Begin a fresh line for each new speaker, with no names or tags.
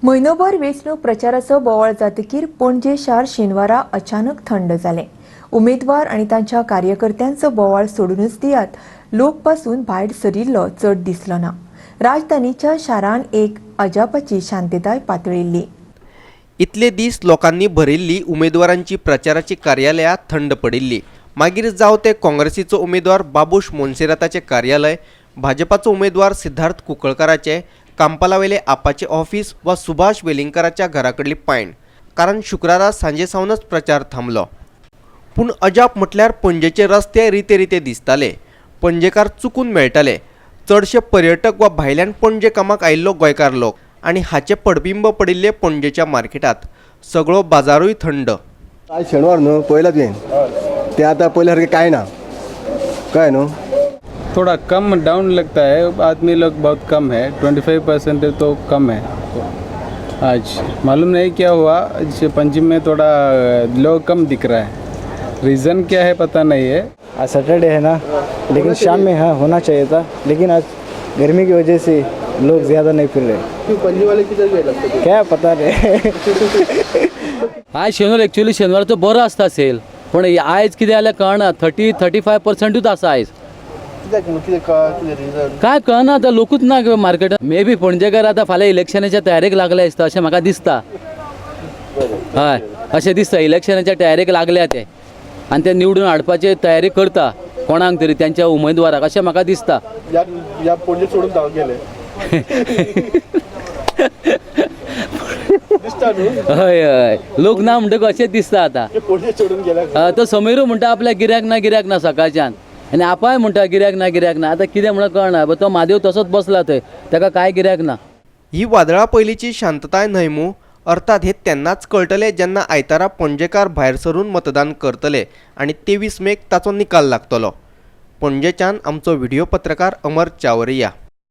म्हयनोभर वेंचणूक प्रचाराचो बोवाळ जातकीर पणजे शार शेनवारा अचानक थंड जालें। उमेदवार आनी तांच्या कार्यकर्त्यांचो बोवाळ सोडूनच दियात लोक पासून भायर सरिल्लो चड दिसलो ना। राजधानीच्या शारान एक अजापाची शांतताय पातळिल्ली।
इतले दीस लोकांनी भरिल्ली उमेदवारांची प्रचाराची कार्यालयां थंड पडिल्ली। मागीर जाव ते काँग्रेसीचो उमेदवार बाबूश मोन्सेराताचे कार्यालय, भाजपाचो उमेदवार सिद्धार्थ कुंकळकाराचे कांपालावेले आपाचे ऑफिस वा सुभाष वेलिंगकराच्या घराकडली पायण, कारण शुक्रारा सांजे सावनच प्रचार थांबलो। पूण अजाप म्हटल्यार पणजेचे रस्ते रिते दिसताले। पणजेकार चुकून मेळटाले। चडशे पर्यटक वा भायल्यान पणजे कामाक आयिल्लो गोंयकार लोक आनी हाचे पडबिंब पडिल्ले पणजेच्या मार्केटात। सगळो बाजारूय थंड।
आज शेनवार न्हू पयला तुवें ते आतां पयल्या सारकें कांय ना कळ्ळें न्हू।
थोड़ा कम डाउन लगता है, आदमी लोग बहुत कम है, 25% तो कम है आज। मालूम नहीं क्या हुआ, पंजिम में थोड़ा लोग कम दिख रहा है, रीज़न क्या है पता नहीं है।
आज सैटरडे है ना, लेकिन शाम में हाँ होना चाहिए था, लेकिन आज गर्मी की वजह से लोग ज़्यादा नहीं फिर रहे।
क्यों पंजी वाले किधर गए लगता है?
क्या पता नहीं।
आज शेनवार एक्चुअली शेनवार तो बरो आसता सेल, पण आयज कितें जाल्यार कळना 30-35% आसा आयज। काय कळना आतां लोकूच ना मार्केटात। मे बी पणजेकार आतां फाल्यां इलेक्शनाच्या तयारेक लागले आसता अशें म्हाका दिसता। हय अशें दिसता इलेक्शनाच्या तयारेक लागल्या ते आनी ते निवडून हाडपाची तयारी करता कोणाक तरी त्यांच्या उमेदवाराक अशें म्हाका दिसता।
या पणजे सोडून धांव गेले
हय हय लोक ना म्हणटकच अशेंच दिसता आतां।
पणजे सोडून गेल्या
तो समीरू म्हणटा आपल्या गिऱ्याक ना सकाळच्यान आनी आपाय म्हणटा गिऱ्याक ना आतां कितें म्हणून कळना। तो म्हादेव तसोच बसला थंय, ताका काय गिऱ्याक ना।
ही वादळा पयलींची शांतताय न्हय अर्थात हे तेन्नाच कळटले जेन्ना आयतारा पणजेकार भायर सरून मतदान करतले आनी 23 मेक ताचो निकाल लागतलो। पणजेच्यान आमचो व्हिडिओ पत्रकार अमर चावरिया।